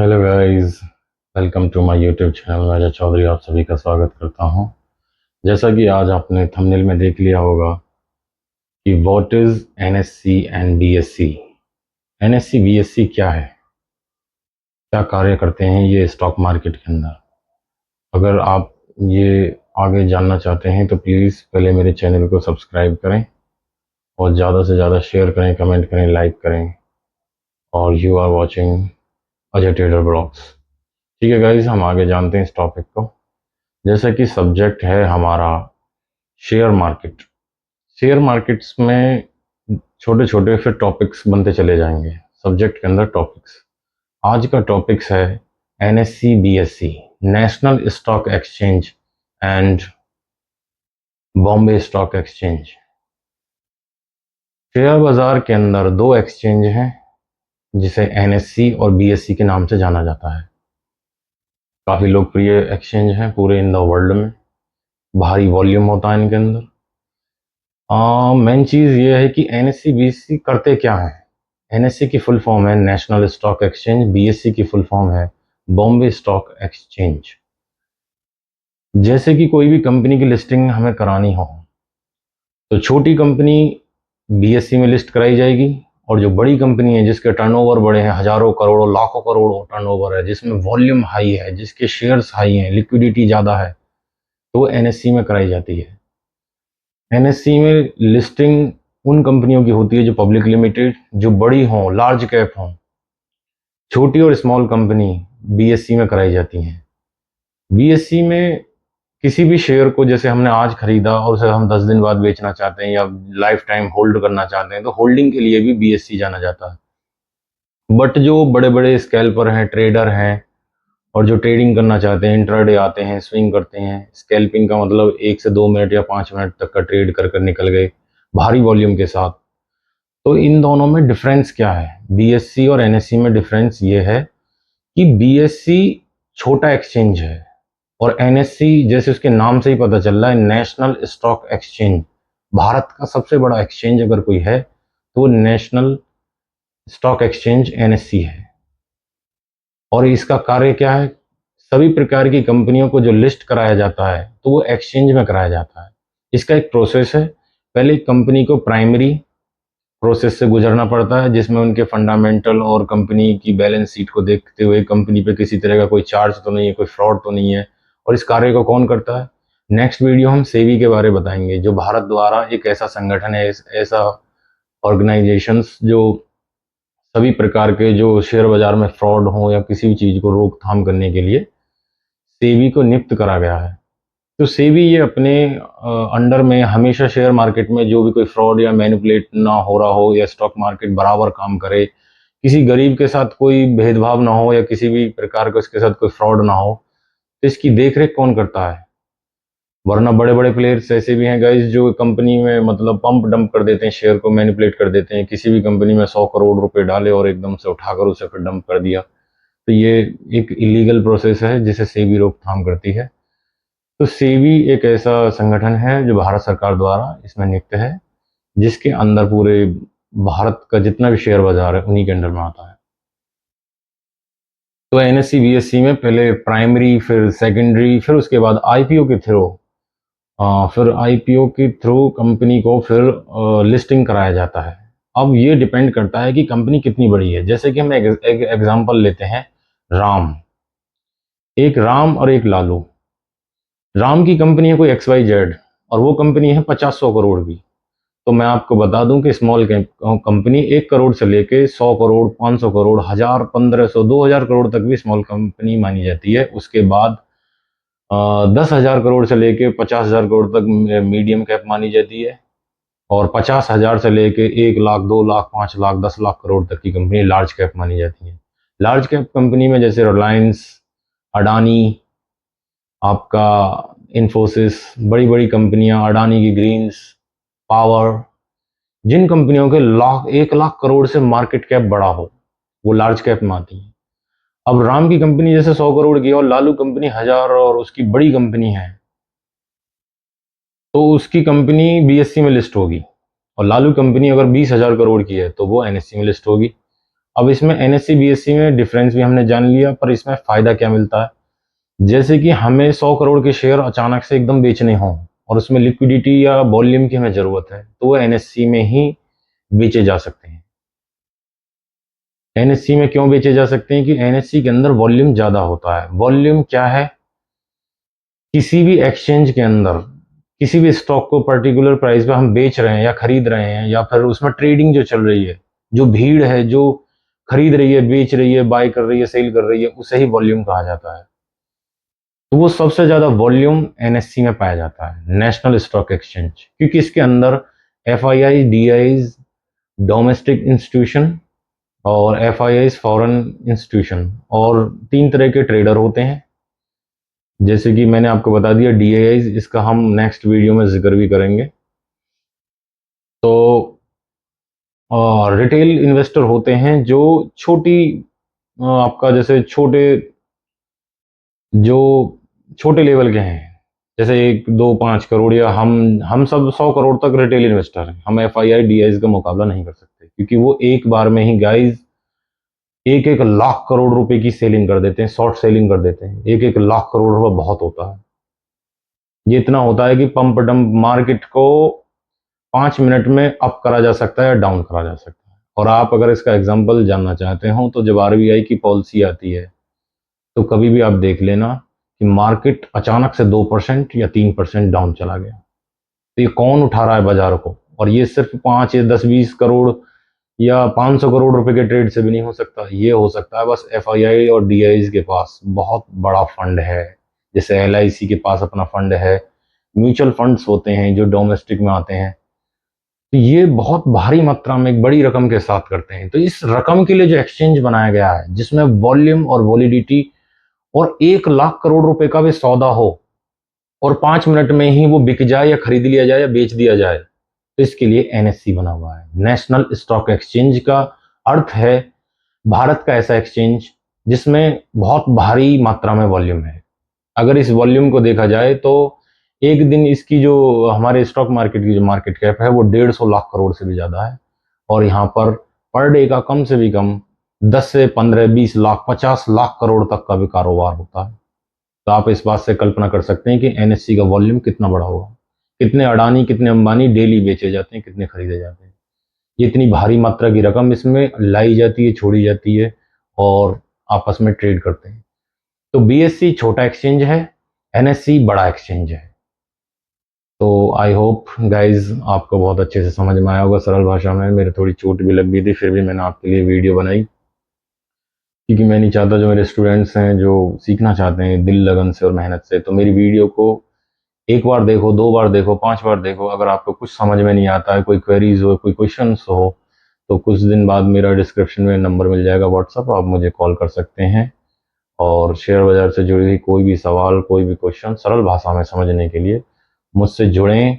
Hello guys, welcome to my YouTube channel. Raja Chaudhary आप सभी का स्वागत करता हूं। जैसा कि आज आपने थंबनेल में देख लिया होगा कि what is NSC and BSc. NSC BSc क्या है, क्या कार्य करते हैं ये स्टॉक मार्केट के अंदर। अगर आप ये आगे जानना चाहते हैं तो प्लीज़ पहले मेरे चैनल को सब्सक्राइब करें और ज़्यादा से ज़्यादा शेयर करें, कमेंट करें, लाइक करें। और you are watching Ajay trader blogs. ठीक है गाइज, हम आगे जानते हैं इस टॉपिक को। जैसा कि सब्जेक्ट है हमारा शेयर मार्केट। शेयर मार्केट्स में छोटे छोटे फिर टॉपिक्स बनते चले जाएंगे, सब्जेक्ट के अंदर टॉपिक्स। आज का टॉपिक्स है NSC BSc, national stock exchange and Bombay stock exchange. Share बाजार के अंदर दो एक्सचेंज हैं जिसे एनएससी और बीएससी के नाम से जाना जाता है। काफ़ी लोकप्रिय एक्सचेंज हैं पूरे इन द वर्ल्ड में, भारी वॉल्यूम होता है इनके अंदर। मेन चीज़ ये है कि एनएससी बीएससी करते क्या है। एनएससी की फुल फॉर्म है नेशनल स्टॉक एक्सचेंज, बीएससी की फुल फॉर्म है बॉम्बे स्टॉक एक्सचेंज। जैसे कि कोई भी कंपनी की लिस्टिंग हमें करानी हो तो छोटी कंपनी बीएससी में लिस्ट कराई जाएगी, और जो बड़ी कंपनी है जिसके टर्नओवर बड़े हैं, हजारों करोड़ों लाखों करोड़ों टर्नओवर है, जिसमें वॉल्यूम हाई है, जिसके शेयर्स हाई हैं, लिक्विडिटी ज़्यादा है, तो वो एनएससी में कराई जाती है। एनएससी में लिस्टिंग उन कंपनियों की होती है जो पब्लिक लिमिटेड, जो बड़ी हों, लार्ज कैप हों। छोटी और स्मॉल कंपनी बीएससी में कराई जाती हैं। बीएससी में किसी भी शेयर को जैसे हमने आज खरीदा और उसे हम 10 दिन बाद बेचना चाहते हैं या लाइफ टाइम होल्ड करना चाहते हैं तो होल्डिंग के लिए भी बीएससी जाना जाता है। बट जो बड़े बड़े स्कैल्पर हैं, ट्रेडर हैं, और जो ट्रेडिंग करना चाहते हैं, इंट्राडे आते हैं, स्विंग करते हैं। स्कैल्पिंग का मतलब 1 से 2 मिनट या 5 मिनट तक का ट्रेड कर कर निकल गए भारी वॉल्यूम के साथ। तो इन दोनों में डिफरेंस क्या है, बीएससी और एनएससी में डिफरेंस ये है कि बीएससी छोटा एक्सचेंज है और एनएससी जैसे उसके नाम से ही पता चल रहा है, नेशनल स्टॉक एक्सचेंज। भारत का सबसे बड़ा एक्सचेंज अगर कोई है तो वो नेशनल स्टॉक एक्सचेंज एनएससी है। और इसका कार्य क्या है, सभी प्रकार की कंपनियों को जो लिस्ट कराया जाता है तो वो एक्सचेंज में कराया जाता है। इसका एक प्रोसेस है। पहले कंपनी को प्राइमरी प्रोसेस से गुजरना पड़ता है जिसमें उनके फंडामेंटल और कंपनी की बैलेंस शीट को देखते हुए कंपनी पे किसी तरह का कोई चार्ज तो नहीं है, कोई फ्रॉड तो नहीं है। और इस कार्य को कौन करता है, नेक्स्ट वीडियो हम सेबी के बारे में बताएंगे, जो भारत द्वारा एक ऐसा संगठन है, ऐसा ऑर्गेनाइजेशंस जो सभी प्रकार के जो शेयर बाजार में फ्रॉड हो या किसी भी चीज़ को रोकथाम करने के लिए सेबी को नियुक्त करा गया है। तो सेबी ये अपने अंडर में हमेशा शेयर मार्केट में जो भी कोई फ्रॉड या मैनिपुलेट ना हो रहा हो, या स्टॉक मार्केट बराबर काम करे, किसी गरीब के साथ कोई भेदभाव ना हो या किसी भी प्रकार का उसके साथ कोई फ्रॉड ना हो, तो इसकी देखरेख कौन करता है। वरना बड़े बड़े प्लेयर्स ऐसे भी हैं गाइस जो कंपनी में मतलब पंप डंप कर देते हैं, शेयर को मैनिपुलेट कर देते हैं। किसी भी कंपनी में 100 करोड़ रुपए डाले और एकदम से उठाकर उसे फिर डंप कर दिया। तो ये एक इलीगल प्रोसेस है जिसे सेबी रोकथाम करती है। तो सेबी एक ऐसा संगठन है जो भारत सरकार द्वारा इसमें नियुक्त है, जिसके अंदर पूरे भारत का जितना भी शेयर बाजार है उन्हीं के अंडर में आता है। तो एनएससी बीएससी में पहले प्राइमरी, फिर सेकेंडरी, फिर उसके बाद आईपीओ के थ्रू, फिर आईपीओ के थ्रू कंपनी को फिर लिस्टिंग कराया जाता है। अब ये डिपेंड करता है कि कंपनी कितनी बड़ी है। जैसे कि हम एक एग्जांपल लेते हैं, राम। एक राम और एक लालू। राम की कंपनी है कोई एक्स वाई जेड और वो कंपनी है 50-100 करोड़ की। तो मैं आपको बता दूं कि स्मॉल कंपनी 1 करोड़ से लेके 100 करोड़, 500 करोड़, 1000, 1500, 2000 करोड़ तक भी स्मॉल कंपनी मानी जाती है। उसके बाद 10,000 करोड़ से लेके 50,000 करोड़ तक मीडियम कैप मानी जाती है, और 50,000 से लेके 1 लाख, 2 लाख, 5 लाख, 10 लाख करोड़ तक की कंपनी लार्ज कैप मानी जाती है। लार्ज कैप कंपनी में जैसे रिलायंस, अडानी, आपका इन्फोसिस, बड़ी बड़ी कंपनियां, अडानी की ग्रीन्स पावर, जिन कंपनियों के 1 लाख करोड़ से मार्केट कैप बड़ा हो वो लार्ज कैप में आती है। अब राम की कंपनी जैसे 100 करोड़ की और लालू कंपनी 1000 और उसकी बड़ी कंपनी है, तो उसकी कंपनी बीएससी में लिस्ट होगी। और लालू कंपनी अगर 20,000 करोड़ की है तो वो एनएससी में लिस्ट होगी। अब इसमें एनएससी बीएससी में डिफरेंस भी हमने जान लिया, पर इसमें फ़ायदा क्या मिलता है? जैसे कि हमें 100 करोड़ के शेयर अचानक से एकदम बेचने हों और उसमें लिक्विडिटी या वॉल्यूम की हमें ज़रूरत है, तो वो एनएससी में ही बेचे जा सकते हैं। एनएससी में क्यों बेचे जा सकते हैं? कि एनएससी के अंदर वॉल्यूम ज़्यादा होता है। वॉल्यूम क्या है? किसी भी एक्सचेंज के अंदर किसी भी स्टॉक को पर्टिकुलर प्राइस पे हम बेच रहे हैं या खरीद रहे हैं, या फिर उसमें ट्रेडिंग जो चल रही है, जो भीड़ है जो खरीद रही है, बेच रही है, बाय कर रही है, सेल कर रही है, उसे ही वॉल्यूम कहा जाता है। तो वो सबसे ज़्यादा वॉल्यूम एनएससी में पाया जाता है, नेशनल स्टॉक एक्सचेंज, क्योंकि इसके अंदर एफआईआई, डीआईज डोमेस्टिक इंस्टीट्यूशन और एफआईआई फॉरेन इंस्टीट्यूशन, और 3 तरह के ट्रेडर होते हैं। जैसे कि मैंने आपको बता दिया डीआईज, इसका हम नेक्स्ट वीडियो में जिक्र भी करेंगे। तो रिटेल इन्वेस्टर होते हैं जो छोटी आपका जैसे जो छोटे लेवल के हैं, जैसे 1, 2, 5 करोड़, या हम सब 100 करोड़ तक रिटेल इन्वेस्टर हैं। हम एफआईआई डीआईज का मुकाबला नहीं कर सकते, क्योंकि वो एक बार में ही गाइज 1-1 लाख करोड़ रुपए की सेलिंग कर देते हैं, शॉर्ट सेलिंग कर देते हैं। 1-1 लाख करोड़ रुपए बहुत होता है। ये इतना होता है कि पंप डंप मार्केट को 5 मिनट में अप करा जा सकता है या डाउन करा जा सकता है। और आप अगर इसका एग्जांपल जानना चाहते हो, तो जब आरबीआई की पॉलिसी आती है, तो कभी भी आप देख लेना कि मार्केट अचानक से 2% या 3% डाउन चला गया, तो ये कौन उठा रहा है बाजार को? और ये सिर्फ 5 या 10-20 करोड़ या 500 करोड़ रुपए के ट्रेड से भी नहीं हो सकता। ये हो सकता है बस एफआईआई और डीआईज के पास बहुत बड़ा फंड है, जैसे एलआईसी के पास अपना फंड है, म्यूचुअल फंड्स होते हैं जो डोमेस्टिक में आते हैं, तो ये बहुत भारी मात्रा में एक बड़ी रकम के साथ करते हैं। तो इस रकम के लिए जो एक्सचेंज बनाया गया है, जिसमें वॉल्यूम और वॉलिडिटी और 1 लाख करोड़ रुपए का भी सौदा हो और 5 मिनट में ही वो बिक जाए या खरीद लिया जाए या बेच दिया जाए, तो इसके लिए एनएससी बना हुआ है, नेशनल स्टॉक एक्सचेंज। का अर्थ है भारत का ऐसा एक्सचेंज जिसमें बहुत भारी मात्रा में वॉल्यूम है। अगर इस वॉल्यूम को देखा जाए तो एक दिन इसकी जो हमारे स्टॉक मार्केट की जो मार्केट कैप है वो 150 लाख करोड़ से भी ज़्यादा है। और यहाँ पर डे का कम से भी कम 10 से 15, 20 लाख, 50 लाख करोड़ तक का भी कारोबार होता है। तो आप इस बात से कल्पना कर सकते हैं कि एनएससी का वॉल्यूम कितना बड़ा होगा, कितने अडानी, कितने अंबानी डेली बेचे जाते हैं, कितने खरीदे जाते हैं। ये इतनी भारी मात्रा की रकम इसमें लाई जाती है, छोड़ी जाती है और आपस में ट्रेड करते हैं। तो बीएससी छोटा एक्सचेंज है, एनएससी बड़ा एक्सचेंज है। तो आई होप गाइज आपको बहुत अच्छे से समझ में आया होगा, सरल भाषा में। मेरे थोड़ी चोट भी लग गई थी, फिर भी मैंने आपके लिए वीडियो बनाई, क्योंकि मैं नहीं चाहता जो मेरे स्टूडेंट्स हैं जो सीखना चाहते हैं दिल लगन से और मेहनत से, तो मेरी वीडियो को 1 बार देखो, 2 बार देखो, 5 बार देखो। अगर आपको कुछ समझ में नहीं आता है, कोई क्वेरीज हो, कोई क्वेश्चन हो, तो कुछ दिन बाद मेरा डिस्क्रिप्शन में नंबर मिल जाएगा व्हाट्सअप, आप मुझे कॉल कर सकते हैं। और शेयर बाजार से जुड़ी हुई कोई भी सवाल, कोई भी क्वेश्चन सरल भाषा में समझने के लिए मुझसे जुड़ें।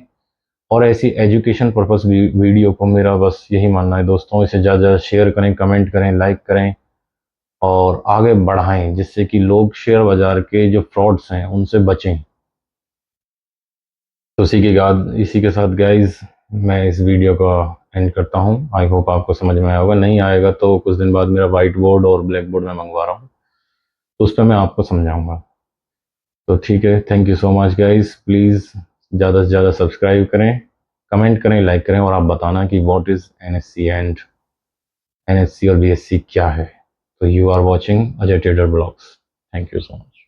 और ऐसी एजुकेशन पर्पस वीडियो को मेरा बस यही मानना है दोस्तों, इसे ज़्यादा ज़्यादा शेयर करें, कमेंट करें, लाइक करें और आगे बढ़ाएं, जिससे कि लोग शेयर बाजार के जो फ्रॉड्स हैं उनसे बचें। तो इसी के साथ गाइज मैं इस वीडियो का एंड करता हूं। आई होप आपको समझ में आया होगा। नहीं आएगा तो कुछ दिन बाद मेरा व्हाइट बोर्ड और ब्लैक बोर्ड में मंगवा रहा हूँ, तो उस पर मैं आपको समझाऊंगा। तो ठीक है, thank you so much guys. Please ज़्यादा से ज़्यादा सब्सक्राइब करें, कमेंट करें, लाइक करें, और आप बताना कि what is NSC and NSC और बीएससी क्या है। तो you are watching Ajay trader blogs. Thank you so much.